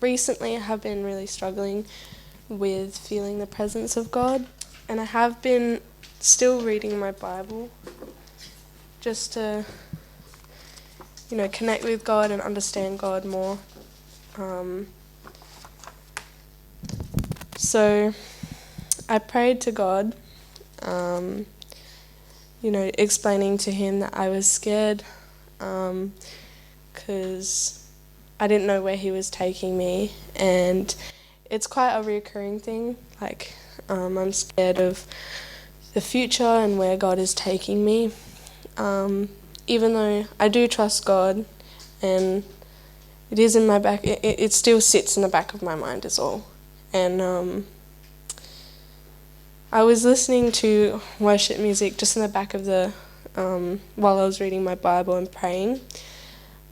recently I have been really struggling with feeling the presence of God, and I have been still reading my Bible just to, connect with God and understand God more. So I prayed to God, explaining to him that I was scared because I didn't know where he was taking me, and it's quite a recurring thing. Like, I'm scared of the future and where God is taking me, even though I do trust God, and it is in my back, it still sits in the back of my mind is all. And I was listening to worship music just in the back of the, while I was reading my Bible and praying,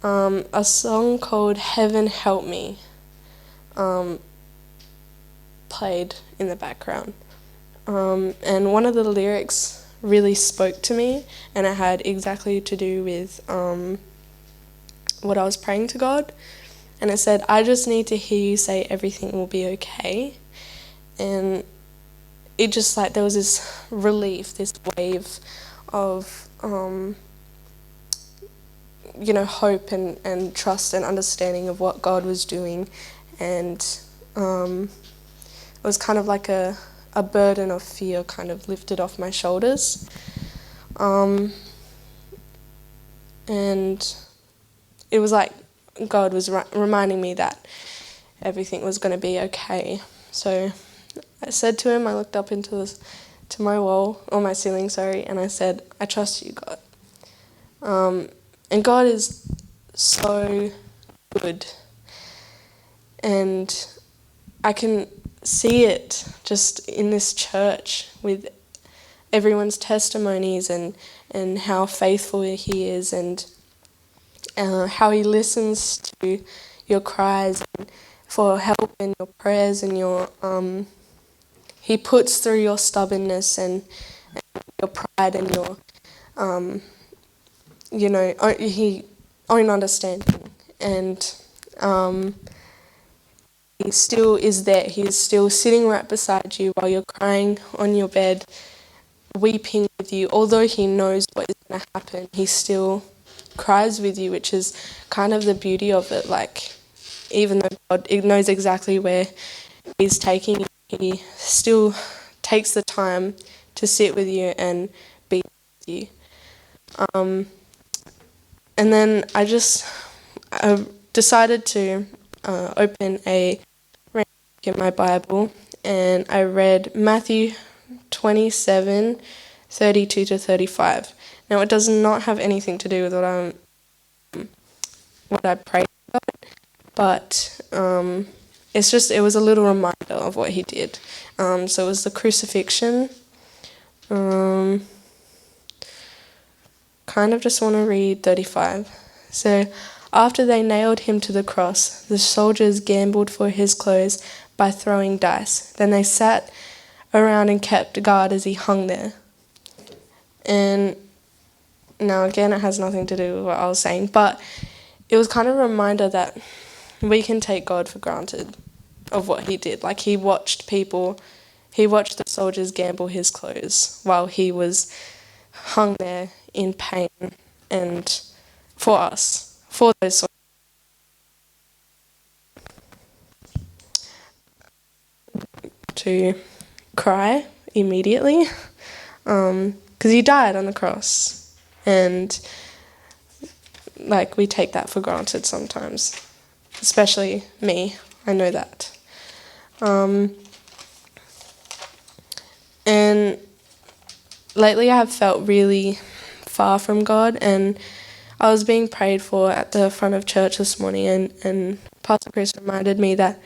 a song called Heaven Help Me played in the background. And one of the lyrics really spoke to me, and it had exactly to do with what I was praying to God. And it said, I just need to hear you say everything will be okay. And it just there was this relief, this wave of, hope and trust and understanding of what God was doing. And it was kind of like a burden of fear kind of lifted off my shoulders. And it was like God was reminding me that everything was going to be okay. So I said to him, I looked up to my wall, or my ceiling, and I said, I trust you, God. And God is so good. And I can see it just in this church with everyone's testimonies and how faithful he is, and how he listens to your cries and for help and your prayers and your he puts through your stubbornness and your pride and your he own understanding, and he still is there. He is still sitting right beside you while you're crying on your bed, weeping with you. Although he knows what is going to happen, he still cries with you, which is kind of the beauty of it. Like, even though God knows exactly where he's taking you, he still takes the time to sit with you and be with you. And then I decided to open a in my Bible, and I read Matthew 27:32-35. Now, it does not have anything to do with what I prayed about, but it was a little reminder of what he did. So it was the crucifixion. Kind of just want to read 35. So, after they nailed him to the cross, the soldiers gambled for his clothes by throwing dice. Then they sat around and kept guard as he hung there. And now again, it has nothing to do with what I was saying, but it was kind of a reminder that we can take God for granted of what he did. Like, he watched the soldiers gamble his clothes while he was hung there in pain, and for us, for those soldiers. To cry immediately, because he died on the cross, and we take that for granted sometimes, especially me. I know that. And lately I have felt really far from God, and I was being prayed for at the front of church this morning, and Pastor Chris reminded me that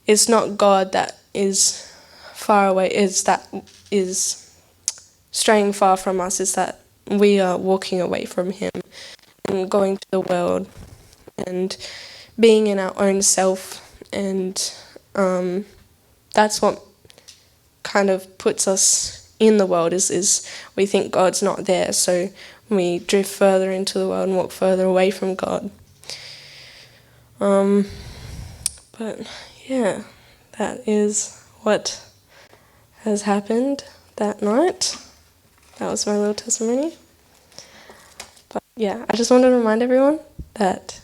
it's not God that is far away, is straying far from us, is that we are walking away from him and going to the world and being in our own self, and that's what kind of puts us in the world, is we think God's not there, so we drift further into the world and walk further away from God. But yeah, that is what has happened that night. That was my little testimony. But yeah, I just wanted to remind everyone that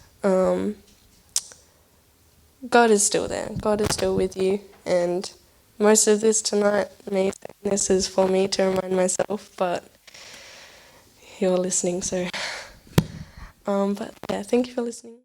God is still there. God is still with you. And most of this tonight, this is for me to remind myself, but you're listening, so. But yeah, thank you for listening.